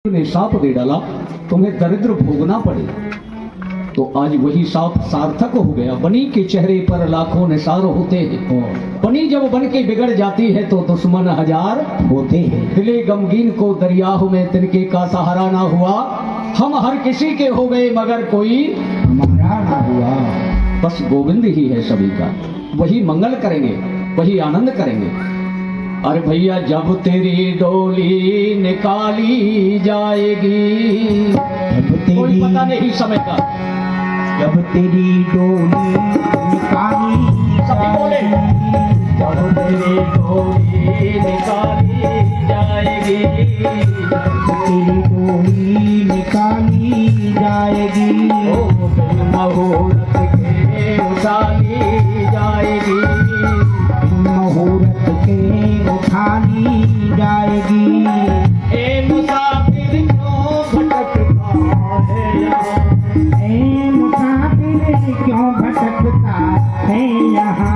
ने साप दे डाला, तुम्हें दरिद्र भोगना पड़े। तो आज वही साप सार्थक हो गया। बनी के चेहरे पर लाखों निसार होते हैं। बनी जब बन के बिगड़ जाती है तो दुश्मन हजार होते हैं। दिले गमगीन को दरियाह में तिनके का सहारा ना हुआ। हम हर किसी के हो गए मगर कोई हमारा ना हुआ। बस गोविंद ही है सभी का, वही मंगल करेंगे, वही आनंद करेंगे। अरे भैया जब तेरी डोली निकाली जाएगी, कोई पता नहीं समय का। जब तेरी डोली निकाली जाएगी, जब तेरी डोली निकाली जाएगी, तेरी डोली निकाली जाएगी, मुहूर्त के उठाली जाएगी, मुहूर्त के उठाली जाएगी। ए मुसाफिर क्यों भटकता है यहाँ, ए मुसाफिर क्यों भटकता है यहाँ।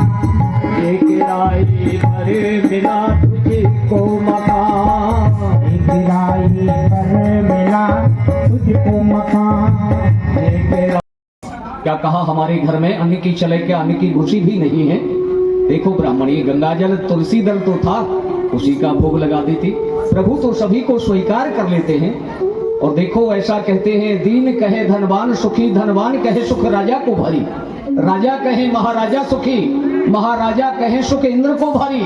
ये किराए पर मिला तुझको मकान, ये किराए पर मिला तुझको मकान। ये किराए। क्या कहा हमारे घर में अन्न की चले क्या अन्न की खुशी भी नहीं है। देखो ब्राह्मणी गंगाजल तुलसी दल तो था, उसी का भोग लगा दी थी। प्रभु तो सभी को स्वीकार कर लेते हैं। और देखो ऐसा कहते हैं, दीन कहे धनवान सुखी, धनवान कहे सुख राजा को भारी, राजा कहे महाराजा सुखी, महाराजा कहे सुख इंद्र को भारी,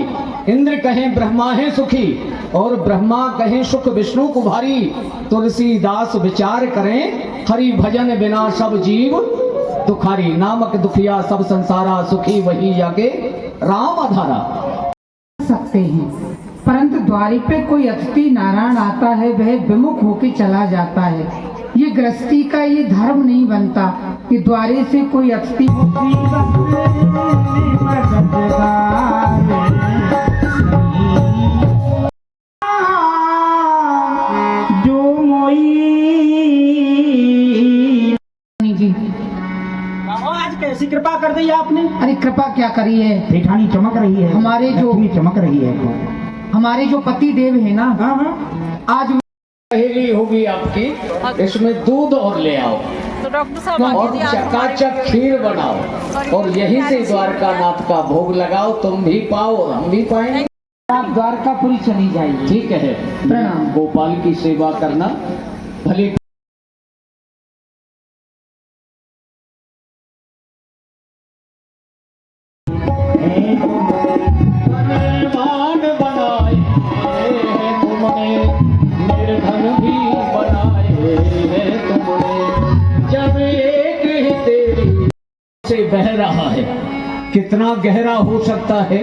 इंद्र कहे ब्रह्मा है सुखी, और ब्रह्मा कहे सुख विष्णु को भारी। तुलसीदास विचार करें, हरि भजन बिना सब जीव दुखारी, नामक दुखिया सब संसारा, सुखी वही जाके राम आधारा। सकते हैं, परंतु द्वारी पे कोई अतिथि नारायण आता है, वह विमुख होके चला जाता है। ये गृहस्थी का ये धर्म नहीं बनता कि द्वारे से कोई अतिथि जो मोई जी। आज कैसी कृपा कर दी आपने। अरे कृपा क्या करी है, जेठानी चमक रही है, हमारे जो लक्ष्मी चमक रही है। हमारे जो पति देव है ना, हाँ हाँ, आज पहेली होगी आपकी, इसमें दूध और ले आओ तो डॉक्टर साहब और चकाचक खीर बनाओ और यहीं से द्वारका नाथ का भोग लगाओ। तुम भी पाओ और हम भी पाएंगे। आप द्वारकापुरी चली जाइए। ठीक है, प्रणाम। गोपाल की सेवा करना भले। धनवान बनाए हैं तुमने, निर्धन भी बनाए हैं तुमने। जब एक ही तेरी से बह रहा है, कितना गहरा हो सकता है,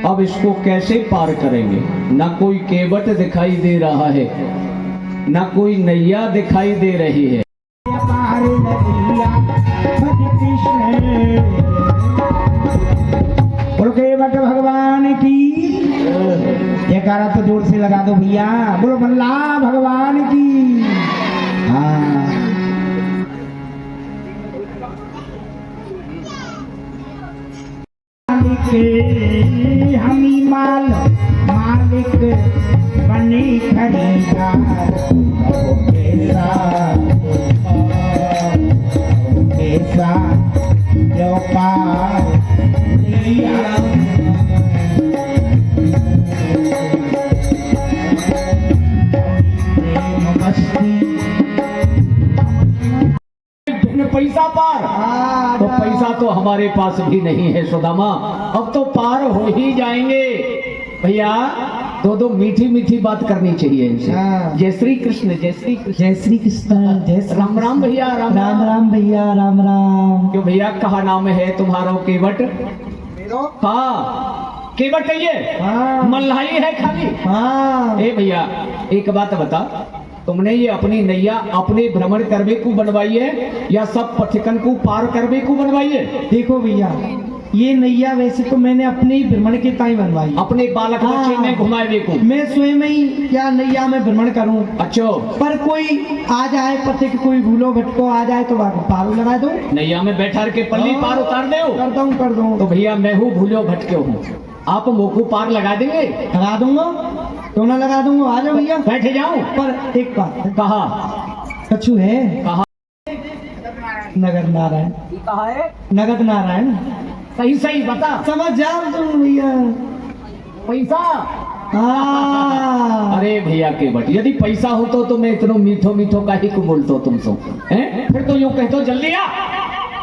अब इसको कैसे पार करेंगे। ना कोई केवट दिखाई दे रहा है, ना कोई नैया दिखाई दे रही है। पार नदिया भज कृष्ण, बोलो केवट भगवान की जयकारा तो जोर से लगा दो भैया। बोलो मल्ला भगवान की। हाँ, हमी माल मालिक बने खरीदार, कैसा जो पार पैसा पार, तो पैसा तो हमारे पास भी नहीं है सुदामा, अब तो पार हो ही जाएंगे। भैया दो दो मीठी मीठी बात करनी चाहिए इनसे। जय श्री कृष्ण, जय श्री कृष्ण, जय श्री कृष्ण, जय श्री राम राम भैया, राम राम राम भैया, राम राम। क्यों भैया कहा नाम है तुम्हारा केवट। हाँ केवट कहिए, हाँ। मल्लाई है खाली। हाँ, ए भैया एक बात बता, तुमने ये अपनी नैया अपने भ्रमण करवे को बनवाई है या सब पथिकन को पार करवे को बनवाई है। देखो भैया, ये नैया वैसे तो मैंने अपने ही भ्रमण के ताई बनवाई, अपने बालक बच्चे में घुमाए को। मैं स्वयं ही क्या नैया में भ्रमण करूं। अच्छा, पर कोई आ जाए पथिक, कोई भूलो भटको आ जाए तो पारो लगा दो, नैया में बैठा के पल्ली पार उतार दे। कर दूं। तो भैया मैं हूँ भूलो भटके हूँ, आप मोकू पार लगा देंगे। लगा दूंगा। तो ना लगा दूंगा, आ जाओ भैया। बैठे जाऊं? पर एक बात है, कहा? कछु है? कहा? नगद नारायण। कहा है? नगद नारायण। सही सही बता। समझ जाओ तुम भैया। पैसा? हाँ। अरे भैया के बट, यदि पैसा हो तो मैं इतना मीठो मीठो काहे को बोलतो तुमसे हैं? फिर तो यूं कहतो जल्दी आ,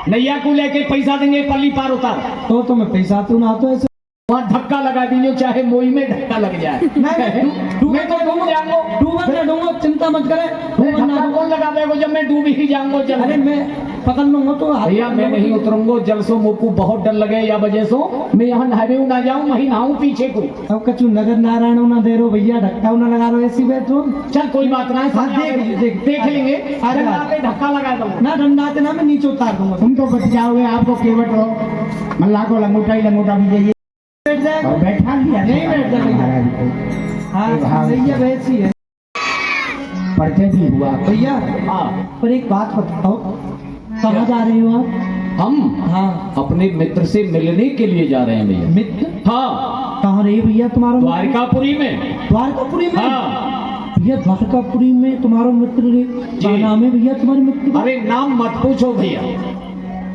नैया को लेके पैसा देंगे, पल्ली पार उतार। तो तुम्हें पैसा तू ना तो ऐसे वहाँ धक्का लगा दीजिए, चाहे मोई में धक्का लग जाए। मैं तो डूब जाऊंगा। डूबन ना दूंगा, चिंता मत करे। धक्का कौन लगा देगा जब मैं डूब ही जाऊंगा? जल अरे मैं पकड़ लूंगा तो भैया मैं नहीं उतरूंगा जल सो, मुझको बहुत डर लगे या वजह से मैं यहाँ नहावे ना जाऊँ, वहीं नहाऊं पीछे को। अब कछु नगद नारायण ना दे रो भैया, धक्का ना लगा रो, ऐसी बैठो। चल कोई बात ना, हाँ, देख लेंगे। अरे पे धक्का लगा दूंगा ना, डंडाते ना मैं नीचे उतार दूंगा। तुम तो बच जाओगे, आपको केवट हो। मल्ला को लंगोटा ही लंगोटा भी चाहिए। बैठ जाएगा। और बैठा लिया नहीं बैठ जाएगा। हाँ सही है, वैसी है। परिचय भी हुआ। भैया हाँ पर एक बात बताओ, कहाँ जा रहे हो आप? हम हाँ अपने मित्र से मिलने के लिए जा रहे हैं भैया। मित्र? हाँ कहाँ रहे भैया तुम्हारा? द्वारकापुरी में। द्वारकापुरी में? हाँ भैया द्वारकापुरी में तुम्हारा मित्र रे, क्या जी। नाम है भैया तुम्हारे मित्र का? अरे नाम मत पूछो भैया,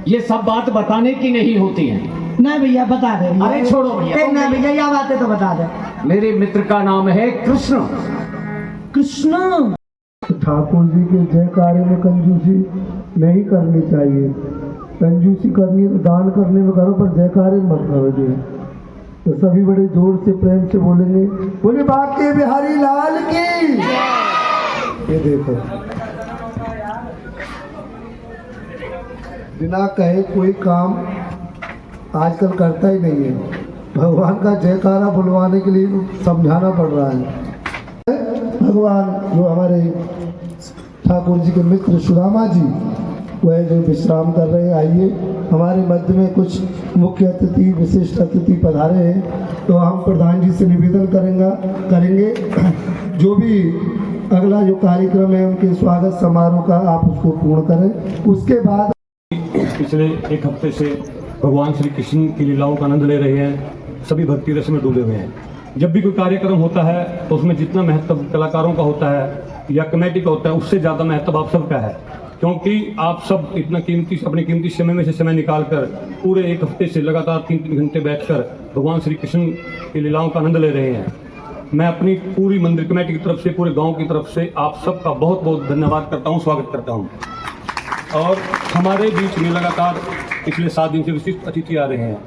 ये सब बात बताने की नहीं होती है। नहीं भैया बता दे भैया। अरे छोड़ो भैया। नहीं नहीं भैया, यह बात है तो बता दे। मेरे मित्र का नाम है कृष्ण। कृष्ण? ठाकुर जी के जय कार्य में कंजूसी नहीं करनी चाहिए। कंजूसी करनी है तो दान करने में करो, पर जय कार्य मत करो जो। तो सभी बड़े जोर से प्रेम से बोलेंगे, बोले बाके बिहारी लाल की। ये देखो, बिना कहे कोई काम आजकल करता ही नहीं है। भगवान का जयकारा बुलवाने के लिए समझाना पड़ रहा है। भगवान जो हमारे ठाकुर जी के मित्र सुदामा जी, वह जो विश्राम कर रहे हैं, आइए हमारे मध्य में कुछ मुख्य अतिथि, विशिष्ट अतिथि पधारे हैं, तो हम प्रधान जी से निवेदन करेंगे जो भी अगला जो कार्यक्रम है उनके स्वागत समारोह का आप उसको पूर्ण करें। उसके बाद पिछले एक हफ्ते से भगवान श्री कृष्ण की लीलाओं का आनंद ले रहे हैं, सभी भक्ति रस में डूबे हुए हैं। जब भी कोई कार्यक्रम होता है तो उसमें जितना महत्व कलाकारों का होता है या कमेटी का होता है, उससे ज़्यादा महत्व आप सबका है, क्योंकि आप सब इतना कीमती अपने कीमती समय में से समय निकालकर पूरे एक हफ्ते से लगातार 3-3 घंटे बैठकर भगवान श्री कृष्ण की लीलाओं का आनंद ले रहे हैं। मैं अपनी पूरी मंदिर कमेटी की तरफ से, पूरे गाँव की तरफ से आप सबका बहुत बहुत धन्यवाद करता हूँ, स्वागत करता हूँ। और हमारे बीच में लगातार पिछले 7 दिन से विशिष्ट अतिथि आ रहे हैं।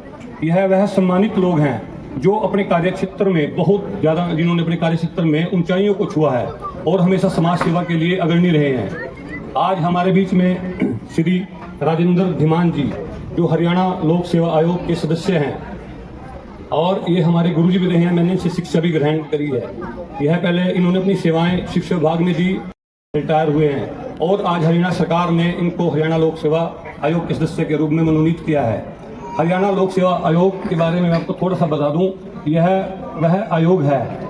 यह वह सम्मानित लोग हैं जो अपने कार्यक्षेत्र में बहुत ज़्यादा, जिन्होंने अपने कार्यक्षेत्र में ऊंचाइयों को छुआ है और हमेशा समाज सेवा के लिए अग्रणी रहे हैं। आज हमारे बीच में श्री राजेंद्र धीमान जी, जो हरियाणा लोक सेवा आयोग के सदस्य हैं, और ये हमारे गुरु जी भी रहे हैं। मैंने इनसे शिक्षा भी ग्रहण करी है। यह पहले इन्होंने अपनी सेवाएं शिक्षा विभाग में दी, रिटायर हुए हैं, और आज हरियाणा सरकार ने इनको हरियाणा लोक सेवा आयोग के सदस्य के रूप में मनोनीत किया है। हरियाणा लोक सेवा आयोग के बारे में मैं आपको थोड़ा सा बता दूं, यह वह आयोग है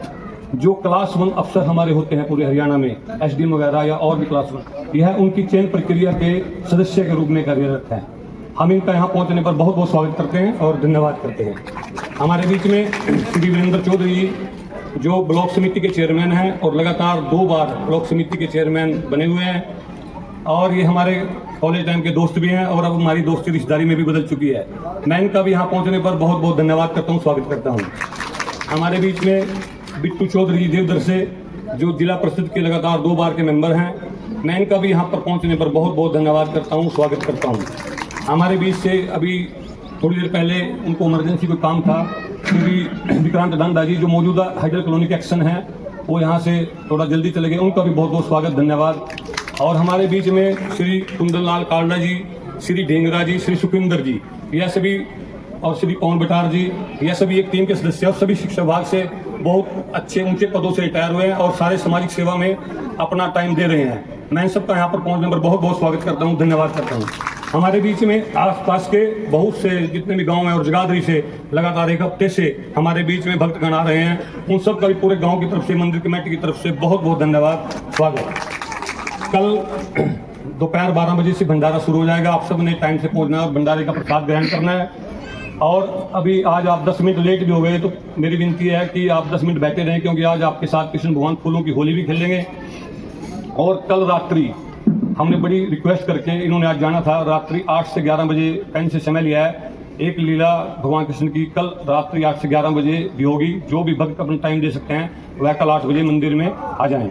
जो क्लास 1 अफसर हमारे होते हैं पूरे हरियाणा में, एसडीएम वगैरह या और भी क्लास 1, यह उनकी चयन प्रक्रिया के सदस्य के रूप में कार्यरत है। हम इनका यहाँ पहुँचने पर बहुत बहुत स्वागत करते हैं और धन्यवाद करते हैं। हमारे बीच में श्री वीरेंद्र चौधरी जी, जो ब्लॉक समिति के चेयरमैन हैं और लगातार 2 बार ब्लॉक समिति के चेयरमैन बने हुए हैं, और ये हमारे कॉलेज टाइम के दोस्त भी हैं और अब हमारी दोस्ती रिश्तेदारी में भी बदल चुकी है। मैं इनका भी यहाँ पहुँचने पर बहुत बहुत धन्यवाद करता हूँ, स्वागत करता हूँ। हमारे बीच में बिट्टू चौधरी जी देवधर से, जो जिला परिषद के लगातार 2 बार के मेंबर हैं, मैं इनका भी यहाँ पर पहुँचने पर बहुत बहुत धन्यवाद करता हूँ, स्वागत करता हूँ। हमारे बीच से अभी थोड़ी देर पहले उनको इमरजेंसी कोई काम था, श्री विक्रांत डांडा जी, जो मौजूदा हाइडल कॉलोनी के एक्शन है, वो यहाँ से थोड़ा जल्दी चले गए, उनका भी बहुत बहुत स्वागत, धन्यवाद। और हमारे बीच में श्री कुंदनलाल कालडा जी, श्री ढेंगरा जी, श्री सुखविंदर जी, यह सभी, और श्री पवन बटार जी, यह सभी एक टीम के सदस्य और सभी शिक्षा विभाग से बहुत अच्छे ऊंचे पदों से रिटायर हुए हैं और सारे सामाजिक सेवा में अपना टाइम दे रहे हैं। मैं इन सबका यहाँ पर पहुँचने पर बहुत बहुत स्वागत करता हूँ, धन्यवाद करता हूँ। हमारे बीच में आसपास के बहुत से जितने भी गांव हैं और जगाधरी से लगातार एक हफ्ते से हमारे बीच में भक्तगण आ रहे हैं, उन सब का भी पूरे गांव की तरफ से, मंदिर कमेटी की तरफ से बहुत बहुत धन्यवाद, स्वागत। कल दोपहर 12 बजे से भंडारा शुरू हो जाएगा। आप सब ने टाइम से पहुंचना है और भंडारे का प्रसाद ग्रहण करना है। और अभी आज आप 10 मिनट लेट भी हो गए तो मेरी विनती है कि आप 10 मिनट बैठे रहें, क्योंकि आज आपके साथ कृष्ण भगवान फूलों की होली भी खेलेंगे। और कल रात्रि हमने बड़ी रिक्वेस्ट करके इन्होंने आज जाना था, रात्रि 8 से 11 बजे टाइम से समय लिया है। एक लीला भगवान कृष्ण की कल रात्रि 8 से 11 बजे भी होगी। जो भी भक्त अपना टाइम दे सकते हैं वह कल 8 बजे मंदिर में आ जाएं।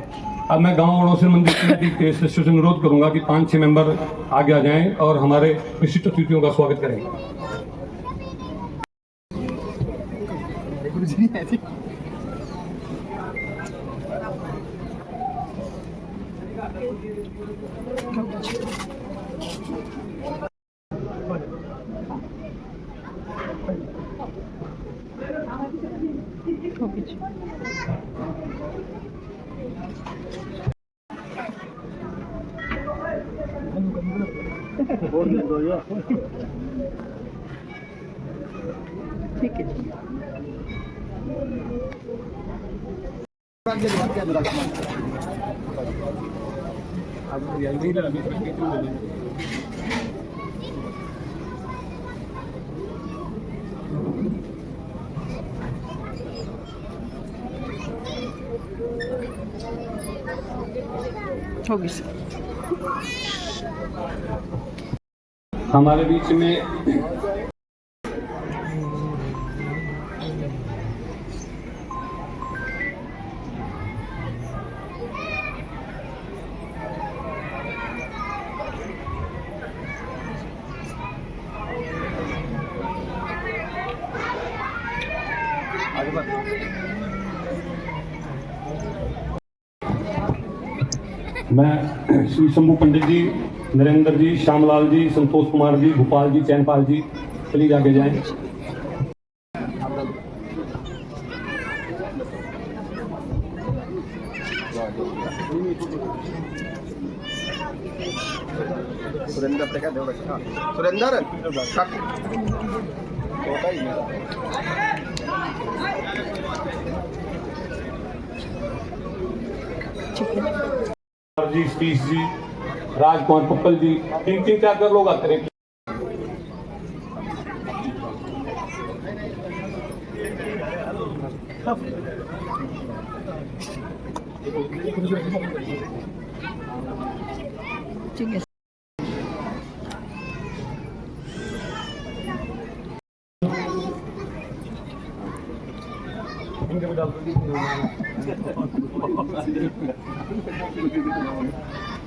अब मैं गांव अड़ोसी मंदिर कमेटी के सदस्यों से अनुरोध करूंगा कि 5-6 मेंबर आगे आ जाएं और हमारे विशिष्ट अतिथियों का स्वागत करें। होगी सर। हमारे बीच में मैं श्री शंभू पंडित जी, नरेंद्र जी, श्यामलाल जी, संतोष कुमार जी, भोपाल जी, चैनपाल जी, चलिए आगे जाएं। जी, सतीश जी, राजकुमार पप्पल जी, 3-4 लोग आते रहे। ठीक है।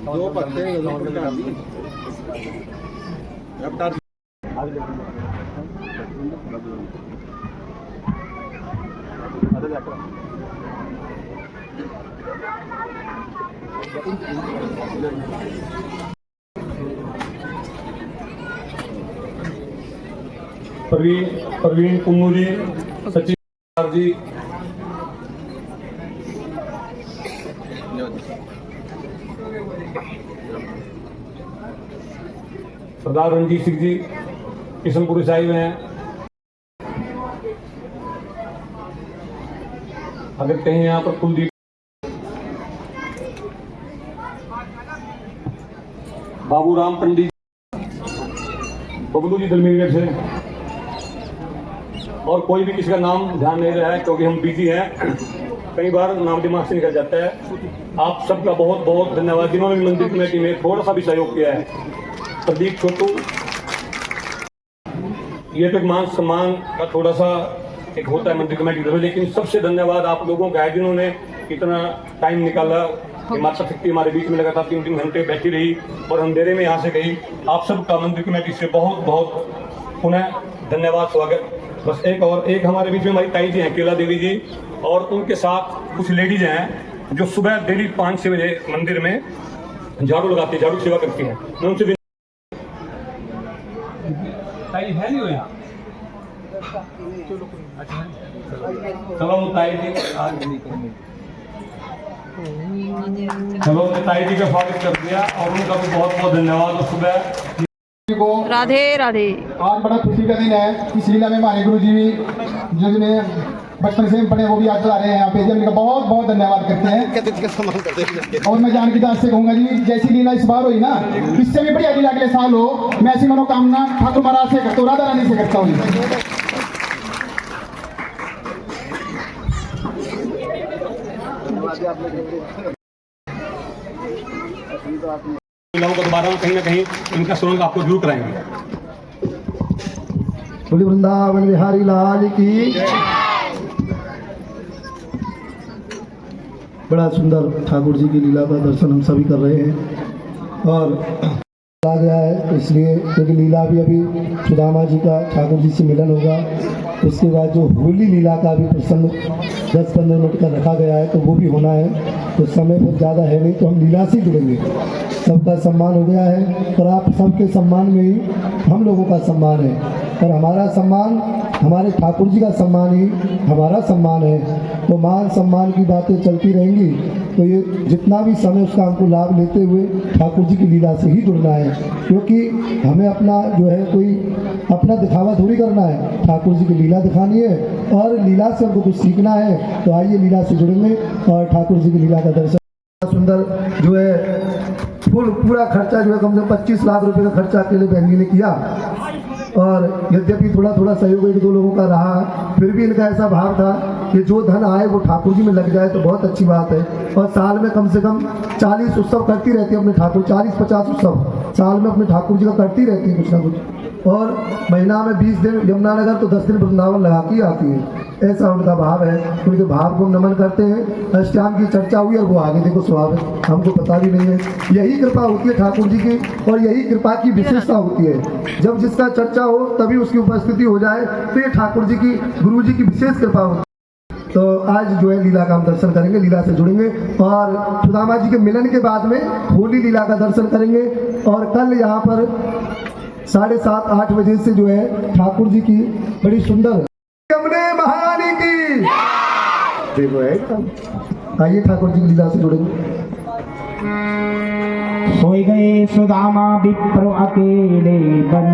दो पत्ते प्रवीण कुन्नू जी, सचिन कुमार जी, सरदार रणजीत सिंह जी किशनपुरी साहिब हैं। अगर कहीं यहाँ पर कुलदीप, बाबूराम पंडित, बबलू जी दलमीरगढ़ से, और कोई भी किसी का नाम ध्यान नहीं रहा है क्योंकि हम बिजी हैं, कई बार नाम दिमाग से निकल जाता है। आप सबका बहुत बहुत धन्यवाद जिन्होंने मंदिर कमेटी में थोड़ा सा भी सहयोग किया है। प्रदीप छोटू, ये तो मान सम्मान का थोड़ा सा एक होता है मंदिर कमेटी में, लेकिन सबसे धन्यवाद आप लोगों का है जिन्होंने इतना टाइम निकाला। माता शक्ति हमारे बीच में लगातार 3-3 घंटे बैठी रही और अंधेरे में यहाँ से गई। आप सबका मंदिर कमेटी से बहुत बहुत पुनः धन्यवाद, स्वागत। बस एक हमारे बीच में हमारी ताई जी हैं, केला देवी जी, और उनके साथ कुछ लेडीज हैं जो सुबह डेली 5-6 बजे मंदिर में झाड़ू लगाती है, झाड़ू सेवा करती हैं। मैं उनसे ताई है नहीं हो यहाँ, चलो ताई जी चलो ताई जी का स्वागत कर दिया और उनका भी बहुत बहुत धन्यवाद। और सुबह को राधे राधे। आज बड़ा खुशी का दिन है। इस लीला में हमारे गुरु जी भी जो जिन्हें बचपन से पढ़े वो भी आज आ रहे हैं यहाँ पे, उनका बहुत बहुत धन्यवाद करते हैं। और मैं जानकी दास से कहूँगा जी, जैसी लीला इस बार हुई ना, इससे भी बढ़िया लीला अगले साल हो मैं ऐसी मनोकामना ठाकुर महाराज से करता हूँ, राधा रानी से करता हूँ। लीलाओं को दोबारा कहीं ना कहीं इनका सुरंग आपको जरूर कराएंगे। बोली वृंदावन बिहारी लाल की। बड़ा सुंदर ठाकुर जी की लीला का दर्शन हम सभी कर रहे हैं और आ गया है, इसलिए क्योंकि लीला भी अभी सुदामा जी का ठाकुर जी से मिलन होगा। उसके बाद जो होली लीला का भी प्रसंग 10-15 मिनट का रखा गया है तो वो भी होना है। तो समय बहुत ज़्यादा है नहीं, तो हम लीला से जुड़ेंगे। सबका सम्मान हो गया है और आप सबके सम्मान में ही हम लोगों का सम्मान है और हमारा सम्मान हमारे ठाकुर जी का सम्मान ही हमारा सम्मान है। तो मान सम्मान की बातें चलती रहेंगी, तो ये जितना भी समय उसका हमको लाभ लेते हुए ठाकुर जी की लीला से ही जुड़ना है, क्योंकि हमें अपना जो है कोई अपना दिखावा थोड़ी करना है, ठाकुर जी की लीला दिखानी है और लीला से हमको कुछ सीखना है। तो आइए लीला से जुड़ेंगे और ठाकुर जी की लीला का दर्शन। सुंदर जो है फुल पूरा खर्चा जो है कम से कम 25 लाख रुपए का खर्चा अकेले बहन जी ने किया और यद्यपि थोड़ा थोड़ा सहयोग 1-2 लोगों का रहा, फिर भी इनका ऐसा भाव था कि जो धन आए वो ठाकुर जी में लग जाए तो बहुत अच्छी बात है। और साल में कम से कम 40 उत्सव करती रहती है अपने ठाकुर, 40-50 उत्सव साल में अपने ठाकुर जी का करती रहती है कुछ ना कुछ। और महीना में 20 दिन यमुनानगर तो 10 दिन वृंदावन लगा के आती है। ऐसा उनका भाव है, उनके भाव को नमन करते हैं। अष्टांग की चर्चा हुई और वो आगे देखो स्वागत, हमको पता भी नहीं है। यही कृपा होती है ठाकुर जी की और यही कृपा की विशेषता होती है। जब जिसका चर्चा हो तभी उसकी उपस्थिति हो जाए तो ये ठाकुर जी की, गुरु जी की विशेष कृपा होती है। तो आज जो है लीला का हम दर्शन करेंगे, लीला से जुड़ेंगे और सुदामा जी के मिलन के बाद में होली लीला का दर्शन करेंगे। और कल यहाँ पर 7:30-8 बजे से जो है ठाकुर जी की बड़ी सुंदर यमुने महारानी की देखो है। आइए ठाकुर जी की लीला से जुड़ेंगे। सोई गए सुदामा विप्र अकेले बन।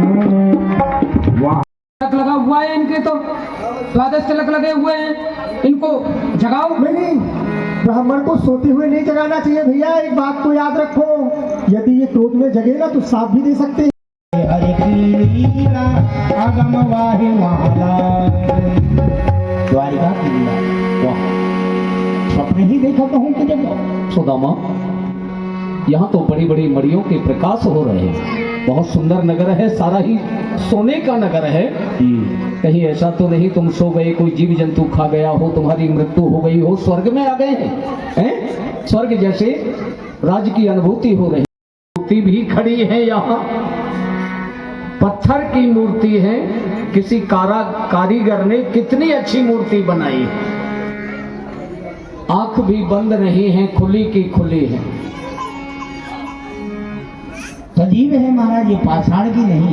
तिलक लगा हुआ है इनके, तो 12 तिलक लगे हुए हैं, इनको जगाओ। नहीं, ब्राह्मण को सोते हुए नहीं जगाना चाहिए भैया। एक बात को याद रखो, यदि ये क्रोध में जगे ना तो साथ भी दे सकते हैं। हरे की लीला आगम वाहि माला, द्वारिका की लीला वाह, सपने ही देखा कहूँ कि जब सुदामा, यहाँ तो बड़ी बड़ी मड़ियों के प्रकाश हो रहे हैं। बहुत सुंदर नगर है, सारा ही सोने का नगर है। कहीं ऐसा तो नहीं तुम सो गए, कोई जीव जंतु खा गया हो, तुम्हारी मृत्यु हो गई हो, स्वर्ग में आ गए हैं? स्वर्ग जैसे राज्य की अनुभूति हो रही। मूर्ति भी खड़ी है यहाँ, पत्थर की मूर्ति है। किसी कारीगर ने कितनी अच्छी मूर्ति बनाई। आंख भी बंद नहीं है, खुली की खुली है। सजीव है महाराज, ये पाषाण की नहीं है।